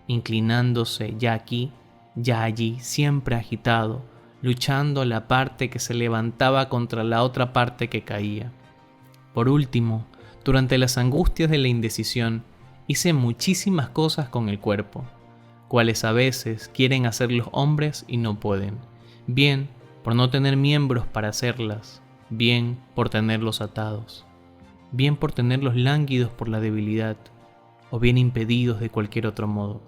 inclinándose ya aquí, ya allí, siempre agitado, luchando la parte que se levantaba contra la otra parte que caía. Por último, durante las angustias de la indecisión, hice muchísimas cosas con el cuerpo, cuales a veces quieren hacer los hombres y no pueden, bien por no tener miembros para hacerlas, bien por tenerlos atados. bien por tenerlos lánguidos por la debilidad, o bien impedidos de cualquier otro modo.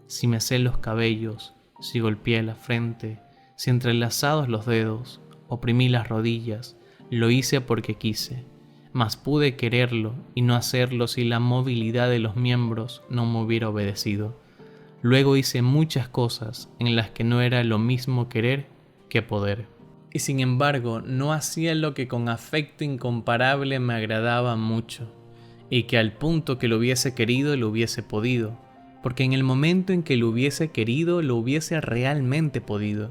Si mesé los cabellos, si golpeé la frente, si entrelazados los dedos, oprimí las rodillas, lo hice porque quise, mas pude quererlo y no hacerlo si la movilidad de los miembros no me hubiera obedecido. Luego hice muchas cosas en las que no era lo mismo querer que poder. Y sin embargo no hacía lo que con afecto incomparable me agradaba mucho, y que al punto que lo hubiese querido lo hubiese podido, porque en el momento en que lo hubiese querido lo hubiese realmente podido,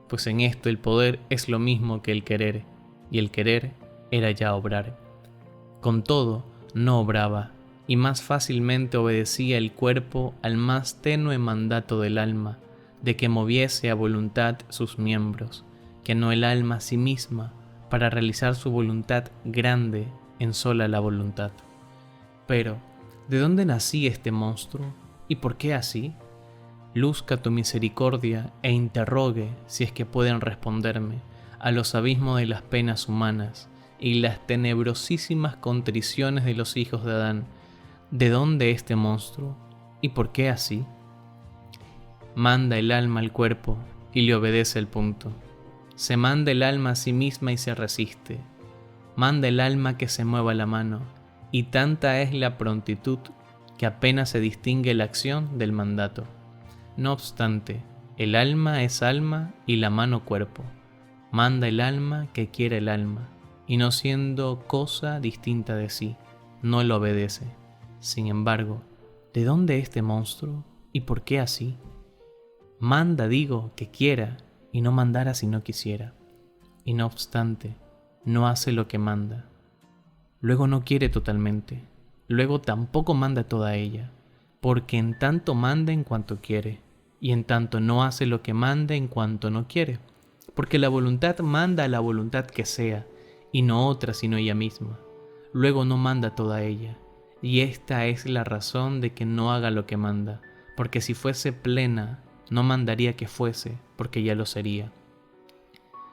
pues en esto el poder es lo mismo que el querer, y el querer era ya obrar. Con todo, no obraba, y más fácilmente obedecía el cuerpo al más tenue mandato del alma, de que moviese a voluntad sus miembros, que no el alma a sí misma, para realizar su voluntad grande en sola la voluntad. Pero, ¿de dónde nací este monstruo? ¿Y por qué así? Luzca tu misericordia e interrogue, si es que pueden responderme, a los abismos de las penas humanas y las tenebrosísimas contriciones de los hijos de Adán. ¿De dónde este monstruo? ¿Y por qué así? Manda el alma al cuerpo y le obedece el punto. Se manda el alma a sí misma y se resiste. Manda el alma que se mueva la mano, y tanta es la prontitud que apenas se distingue la acción del mandato. No obstante, el alma es alma y la mano cuerpo. Manda el alma que quiere el alma, y no siendo cosa distinta de sí, no lo obedece. Sin embargo, ¿de dónde este monstruo? ¿Y por qué así? Manda, digo, que quiera, y no mandara si no quisiera. Y no obstante, no hace lo que manda. Luego no quiere totalmente, luego tampoco manda toda ella, porque en tanto manda en cuanto quiere, y en tanto no hace lo que manda en cuanto no quiere, porque la voluntad manda a la voluntad que sea, y no otra sino ella misma. Luego no manda toda ella, y esta es la razón de que no haga lo que manda, porque si fuese plena, no mandaría que fuese, porque ya lo sería.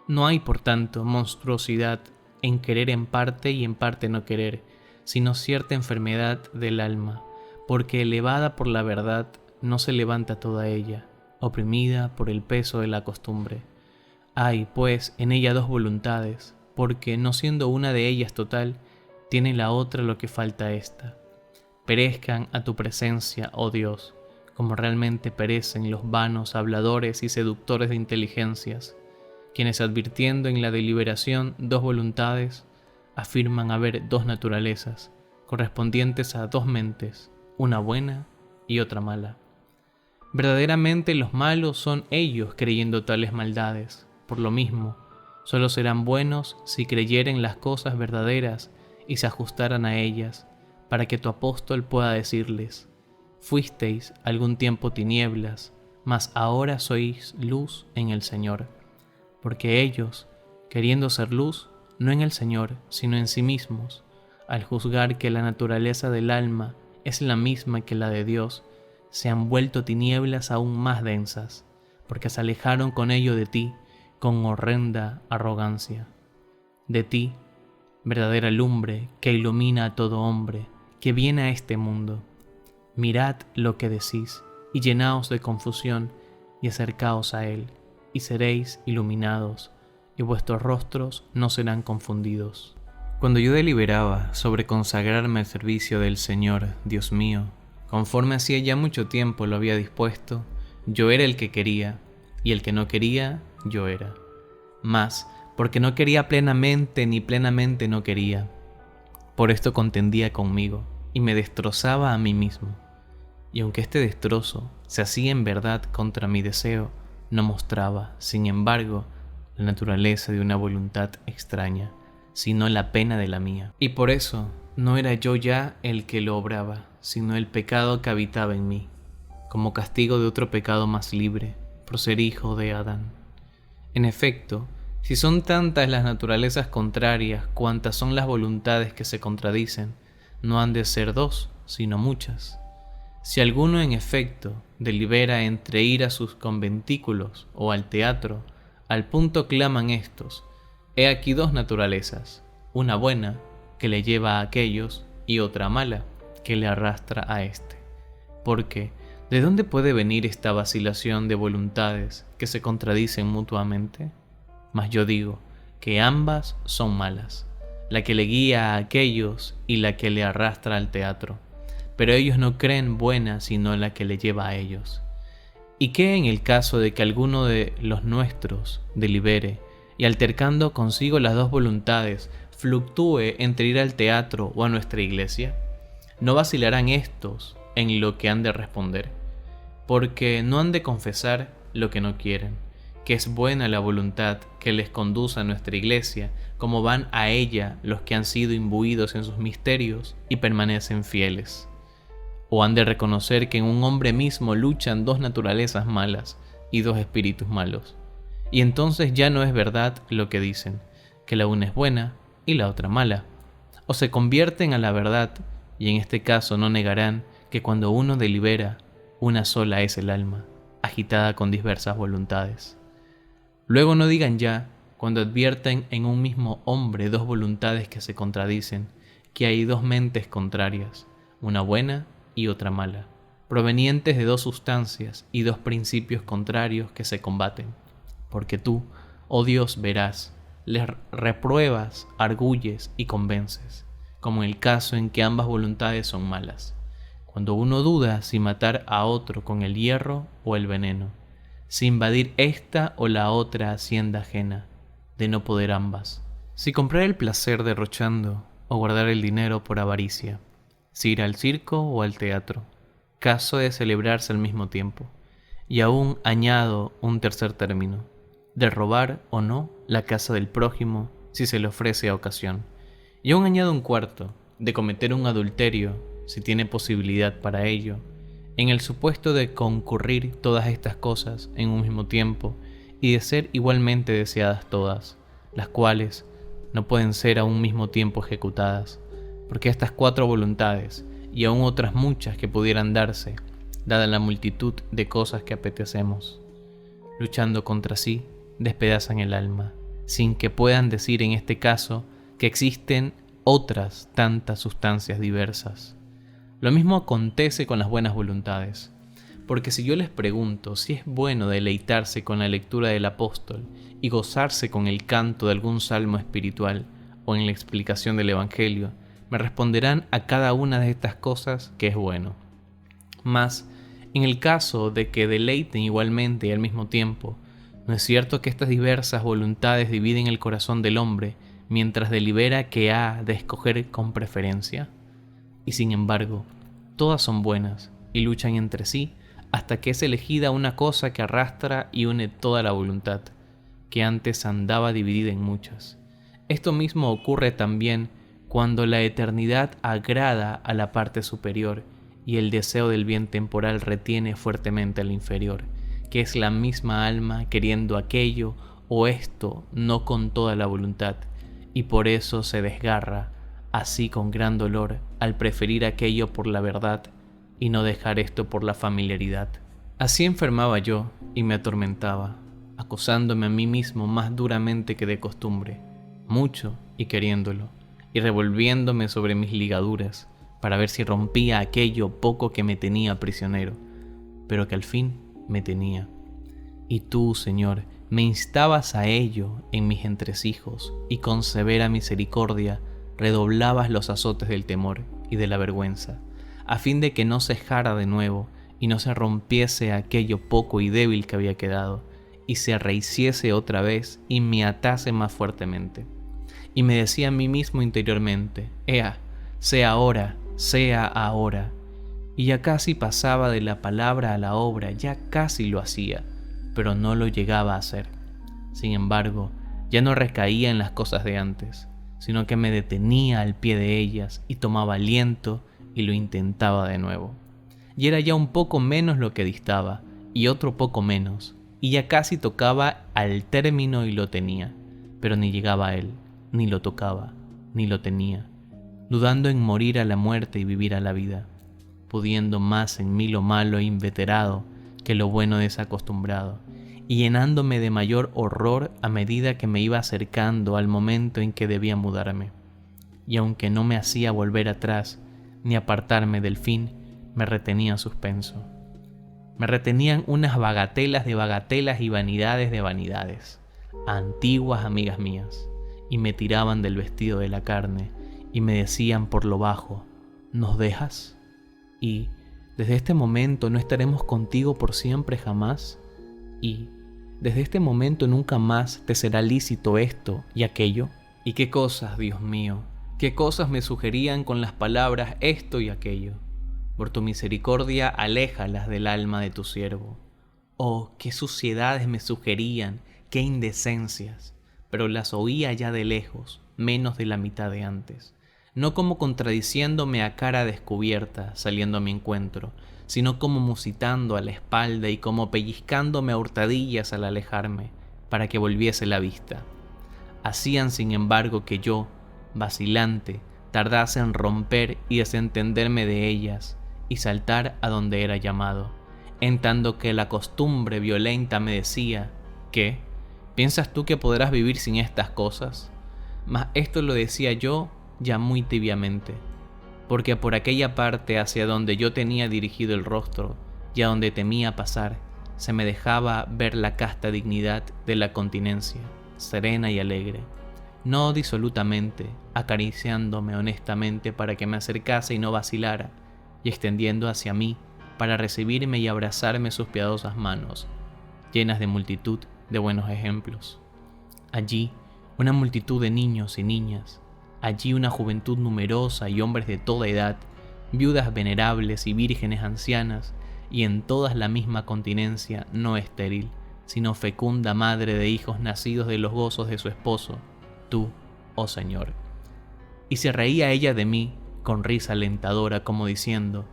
No hay, por tanto, monstruosidad en querer en parte y en parte no querer, sino cierta enfermedad del alma, porque elevada por la verdad no se levanta toda ella, oprimida por el peso de la costumbre. Hay, pues, en ella dos voluntades, porque no siendo una de ellas total, tiene la otra lo que falta a ésta. Perezcan a tu presencia, oh Dios, como realmente perecen los vanos habladores y seductores de inteligencias, quienes advirtiendo en la deliberación dos voluntades, afirman haber dos naturalezas, correspondientes a dos mentes, una buena y otra mala. Verdaderamente los malos son ellos creyendo tales maldades, por lo mismo, solo serán buenos si creyeren las cosas verdaderas y se ajustaran a ellas, para que tu apóstol pueda decirles: fuisteis algún tiempo tinieblas, mas ahora sois luz en el Señor. Porque ellos, queriendo ser luz, no en el Señor, sino en sí mismos, al juzgar que la naturaleza del alma es la misma que la de Dios, se han vuelto tinieblas aún más densas, porque se alejaron con ello de ti, con horrenda arrogancia. De ti, verdadera lumbre que ilumina a todo hombre que viene a este mundo. Mirad lo que decís, y llenaos de confusión, y acercaos a él, y seréis iluminados, y vuestros rostros no serán confundidos. Cuando yo deliberaba sobre consagrarme al servicio del Señor, Dios mío, conforme hacía ya mucho tiempo lo había dispuesto, yo era el que quería, y el que no quería, yo era. Mas, porque no quería plenamente ni plenamente no quería, por esto contendía conmigo, y me destrozaba a mí mismo. Y aunque este destrozo se hacía en verdad contra mi deseo, no mostraba, sin embargo, la naturaleza de una voluntad extraña, sino la pena de la mía. Y por eso no era yo ya el que lo obraba, sino el pecado que habitaba en mí, como castigo de otro pecado más libre, por ser hijo de Adán. En efecto, si son tantas las naturalezas contrarias cuantas son las voluntades que se contradicen, no han de ser dos, sino muchas. Si alguno en efecto delibera entre ir a sus conventículos o al teatro, al punto claman estos: he aquí dos naturalezas, una buena, que le lleva a aquellos, y otra mala, que le arrastra a éste. Porque, ¿de dónde puede venir esta vacilación de voluntades que se contradicen mutuamente? Mas yo digo que ambas son malas, la que le guía a aquellos y la que le arrastra al teatro, pero ellos no creen buena sino la que le lleva a ellos. ¿Y qué en el caso de que alguno de los nuestros delibere y altercando consigo las dos voluntades fluctúe entre ir al teatro o a nuestra iglesia? ¿No vacilarán estos en lo que han de responder? Porque no han de confesar lo que no quieren, que es buena la voluntad que les conduce a nuestra iglesia, como van a ella los que han sido imbuidos en sus misterios y permanecen fieles. O han de reconocer que en un hombre mismo luchan dos naturalezas malas y dos espíritus malos. Y entonces ya no es verdad lo que dicen, que la una es buena y la otra mala. O se convierten a la verdad, y en este caso no negarán que cuando uno delibera, una sola es el alma, agitada con diversas voluntades. Luego no digan ya, cuando advierten en un mismo hombre dos voluntades que se contradicen, que hay dos mentes contrarias, una buena y otra mala, provenientes de dos sustancias y dos principios contrarios que se combaten. Porque tú, oh Dios, verás, les repruebas, arguyes y convences, como en el caso en que ambas voluntades son malas, cuando uno duda si matar a otro con el hierro o el veneno, si invadir esta o la otra hacienda ajena, de no poder ambas, si comprar el placer derrochando o guardar el dinero por avaricia, si ir al circo o al teatro, caso de celebrarse al mismo tiempo. Y aún añado un tercer término, de robar o no la casa del prójimo si se le ofrece a ocasión. Y aún añado un cuarto, de cometer un adulterio si tiene posibilidad para ello, en el supuesto de concurrir todas estas cosas en un mismo tiempo y de ser igualmente deseadas todas, las cuales no pueden ser a un mismo tiempo ejecutadas, porque estas cuatro voluntades, y aún otras muchas que pudieran darse, dada la multitud de cosas que apetecemos, luchando contra sí, despedazan el alma, sin que puedan decir en este caso que existen otras tantas sustancias diversas. Lo mismo acontece con las buenas voluntades, porque si yo les pregunto si es bueno deleitarse con la lectura del apóstol y gozarse con el canto de algún salmo espiritual o en la explicación del Evangelio, me responderán a cada una de estas cosas que es bueno. Mas, en el caso de que deleiten igualmente y al mismo tiempo, ¿no es cierto que estas diversas voluntades dividen el corazón del hombre mientras delibera qué ha de escoger con preferencia? Y sin embargo, todas son buenas y luchan entre sí hasta que es elegida una cosa que arrastra y une toda la voluntad, que antes andaba dividida en muchas. Esto mismo ocurre también cuando la eternidad agrada a la parte superior y el deseo del bien temporal retiene fuertemente al inferior, que es la misma alma queriendo aquello o esto no con toda la voluntad, y por eso se desgarra, así con gran dolor, al preferir aquello por la verdad y no dejar esto por la familiaridad. Así enfermaba yo y me atormentaba, acosándome a mí mismo más duramente que de costumbre, mucho y queriéndolo, y revolviéndome sobre mis ligaduras para ver si rompía aquello poco que me tenía prisionero, pero que al fin me tenía. Y tú, Señor, me instabas a ello en mis entresijos, y con severa misericordia redoblabas los azotes del temor y de la vergüenza, a fin de que no cejara de nuevo y no se rompiese aquello poco y débil que había quedado, y se rehiciese otra vez y me atase más fuertemente. Y me decía a mí mismo interiormente, ea, sea ahora, y ya casi pasaba de la palabra a la obra, ya casi lo hacía, pero no lo llegaba a hacer. Sin embargo, ya no recaía en las cosas de antes, sino que me detenía al pie de ellas y tomaba aliento y lo intentaba de nuevo. Y era ya un poco menos lo que distaba, y otro poco menos, y ya casi tocaba al término y lo tenía, pero ni llegaba a él, ni lo tocaba, ni lo tenía, dudando en morir a la muerte y vivir a la vida, pudiendo más en mí lo malo e inveterado que lo bueno desacostumbrado, y llenándome de mayor horror a medida que me iba acercando al momento en que debía mudarme. y aunque no me hacía volver atrás ni apartarme del fin, me retenía suspenso. Me retenían unas bagatelas de bagatelas y vanidades de vanidades, antiguas amigas mías, y me tiraban del vestido de la carne y me decían por lo bajo: ¿nos dejas? Y desde este momento no estaremos contigo por siempre jamás. Y desde este momento nunca más te será lícito esto y aquello. ¿Y qué cosas, Dios mío? ¿Qué cosas me sugerían con las palabras esto y aquello? Por tu misericordia, aléjalas del alma de tu siervo. Oh, qué suciedades me sugerían, qué indecencias, pero las oía ya de lejos, menos de la mitad de antes. No como contradiciéndome a cara descubierta, saliendo a mi encuentro, sino como musitando a la espalda y como pellizcándome a hurtadillas al alejarme, para que volviese la vista. Hacían, sin embargo, que yo, vacilante, tardase en romper y desentenderme de ellas, y saltar a donde era llamado, en tanto que la costumbre violenta me decía: ¿qué? ¿Piensas tú que podrás vivir sin estas cosas? Mas esto lo decía yo ya muy tibiamente, porque por aquella parte hacia donde yo tenía dirigido el rostro y a donde temía pasar, se me dejaba ver la casta dignidad de la continencia, serena y alegre, no disolutamente, acariciándome honestamente para que me acercase y no vacilara, y extendiendo hacia mí para recibirme y abrazarme sus piadosas manos, llenas de multitud de buenos ejemplos. Allí una multitud de niños y niñas, allí una juventud numerosa y hombres de toda edad, viudas venerables y vírgenes ancianas, y en todas la misma continencia no estéril, sino fecunda madre de hijos nacidos de los gozos de su esposo, tú, oh Señor. Y se reía ella de mí con risa alentadora, como diciendo: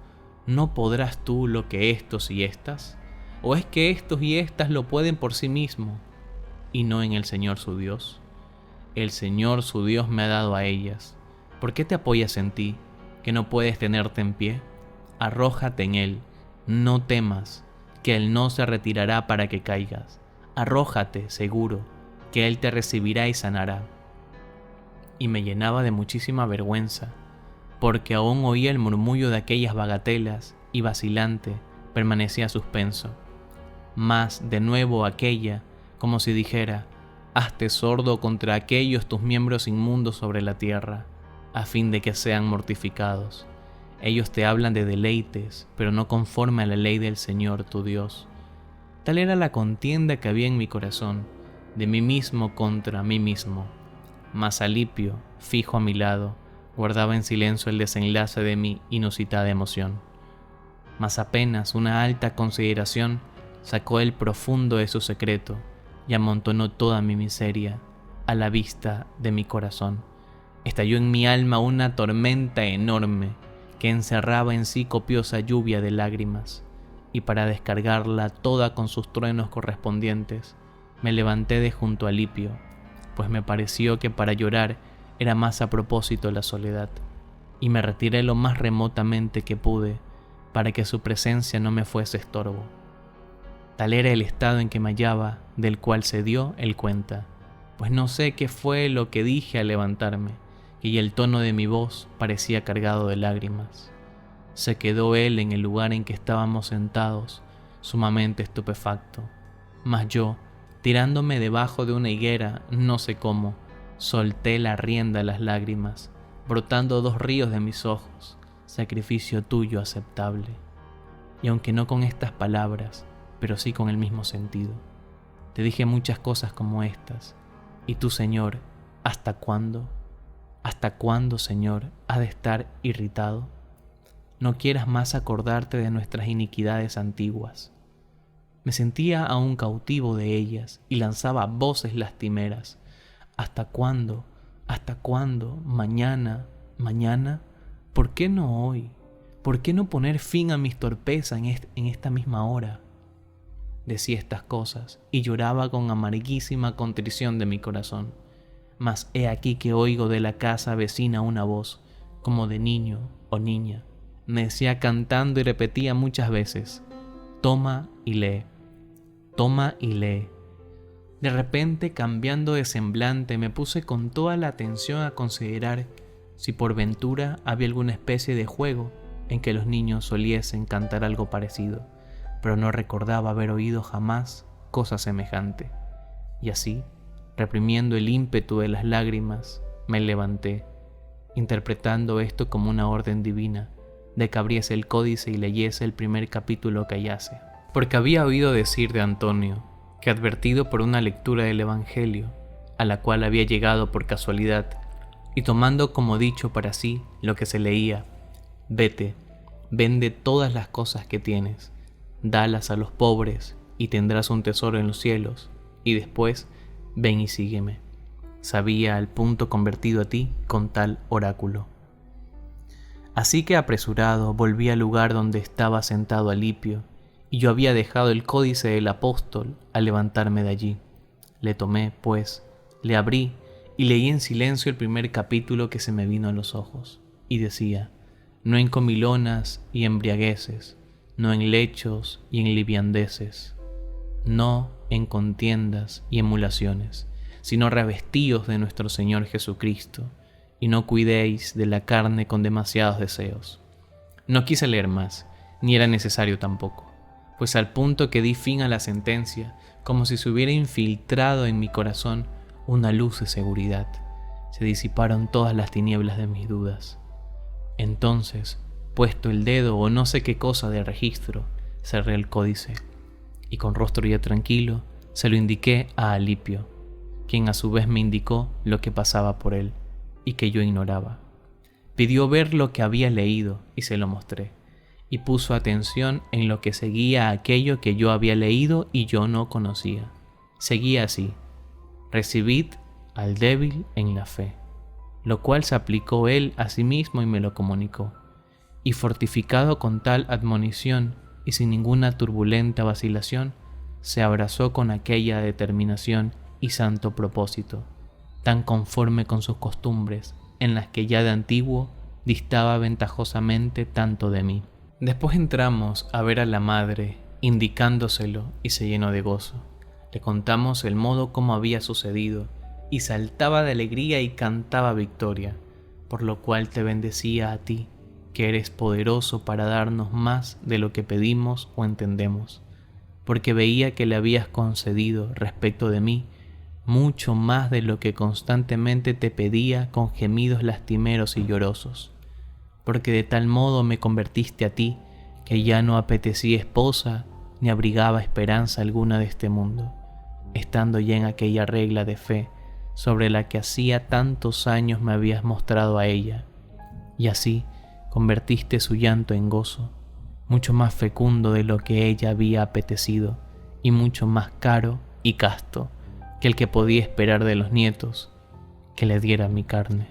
¿no podrás tú lo que estos y estas? ¿O es que estos y estas lo pueden por sí mismos, y no en el Señor su Dios? El Señor su Dios me ha dado a ellas. ¿Por qué te apoyas en ti, que no puedes tenerte en pie? Arrójate en Él, no temas, que Él no se retirará para que caigas. Arrójate, seguro, que Él te recibirá y sanará. Y me llenaba de muchísima vergüenza, porque aún oía el murmullo de aquellas bagatelas y vacilante permanecía suspenso. Mas de nuevo aquella, como si dijera: hazte sordo contra aquellos tus miembros inmundos sobre la tierra, a fin de que sean mortificados. Ellos te hablan de deleites, pero no conforme a la ley del Señor tu Dios. Tal era la contienda que había en mi corazón, de mí mismo contra mí mismo. Mas Alipio, fijo a mi lado, guardaba en silencio el desenlace de mi inusitada emoción. Mas apenas una alta consideración sacó el profundo de su secreto y amontonó toda mi miseria a la vista de mi corazón. Estalló en mi alma una tormenta enorme que encerraba en sí copiosa lluvia de lágrimas, y para descargarla toda con sus truenos correspondientes, me levanté de junto a Alipio, pues me pareció que para llorar era más a propósito la soledad, y me retiré lo más remotamente que pude para que su presencia no me fuese estorbo. Tal era el estado en que me hallaba, del cual se dio él cuenta, pues no sé qué fue lo que dije al levantarme, y el tono de mi voz parecía cargado de lágrimas. Se quedó él en el lugar en que estábamos sentados, sumamente estupefacto, mas yo, tirándome debajo de una higuera, no sé cómo, solté la rienda a las lágrimas, brotando 2 ríos de mis ojos, sacrificio tuyo aceptable. Y aunque no con estas palabras, pero sí con el mismo sentido, te dije muchas cosas como estas. Y tú, Señor, ¿hasta cuándo? ¿Hasta cuándo, Señor, has de estar irritado? No quieras más acordarte de nuestras iniquidades antiguas. Me sentía aún cautivo de ellas y lanzaba voces lastimeras. ¿Hasta cuándo? ¿Hasta cuándo? ¿Mañana? ¿Mañana? ¿Por qué no hoy? ¿Por qué no poner fin a mis torpezas en esta misma hora? Decía estas cosas y lloraba con amarguísima contrición de mi corazón. Mas he aquí que oigo de la casa vecina una voz, como de niño o niña. Me decía cantando y repetía muchas veces: toma y lee, toma y lee. De repente, cambiando de semblante, me puse con toda la atención a considerar si por ventura había alguna especie de juego en que los niños soliesen cantar algo parecido, pero no recordaba haber oído jamás cosa semejante. Y así, reprimiendo el ímpetu de las lágrimas, me levanté, interpretando esto como una orden divina, de que abriese el códice y leyese el primer capítulo que hallase. Porque había oído decir de Antonio, que advertido por una lectura del Evangelio, a la cual había llegado por casualidad, y tomando como dicho para sí lo que se leía: vete, vende todas las cosas que tienes, dalas a los pobres, y tendrás un tesoro en los cielos, y después ven y sígueme. Sabía al punto convertido a ti con tal oráculo. Así que apresurado volví al lugar donde estaba sentado Alipio, y yo había dejado el códice del apóstol al levantarme de allí. Le tomé, pues, le abrí y leí en silencio el primer capítulo que se me vino a los ojos, y decía: no en comilonas y embriagueces, no en lechos y en liviandeces, no en contiendas y emulaciones, sino revestíos de nuestro Señor Jesucristo, y no cuidéis de la carne con demasiados deseos. No quise leer más, ni era necesario tampoco, pues al punto que di fin a la sentencia, como si se hubiera infiltrado en mi corazón una luz de seguridad, se disiparon todas las tinieblas de mis dudas. Entonces, puesto el dedo o no sé qué cosa de registro, cerré el códice, y con rostro ya tranquilo se lo indiqué a Alipio, quien a su vez me indicó lo que pasaba por él y que yo ignoraba. Pidió ver lo que había leído y se lo mostré, y puso atención en lo que seguía aquello que yo había leído y yo no conocía. Seguía así: recibid al débil en la fe, lo cual se aplicó él a sí mismo y me lo comunicó, y fortificado con tal admonición y sin ninguna turbulenta vacilación, se abrazó con aquella determinación y santo propósito, tan conforme con sus costumbres, en las que ya de antiguo distaba ventajosamente tanto de mí. Después entramos a ver a la madre, indicándoselo, y se llenó de gozo. Le contamos el modo como había sucedido, y saltaba de alegría y cantaba victoria, por lo cual te bendecía a ti, que eres poderoso para darnos más de lo que pedimos o entendemos, porque veía que le habías concedido respecto de mí mucho más de lo que constantemente te pedía con gemidos lastimeros y llorosos, porque de tal modo me convertiste a ti, que ya no apetecía esposa ni abrigaba esperanza alguna de este mundo, estando ya en aquella regla de fe sobre la que hacía tantos años me habías mostrado a ella, y así convertiste su llanto en gozo, mucho más fecundo de lo que ella había apetecido, y mucho más caro y casto que el que podía esperar de los nietos que le diera mi carne.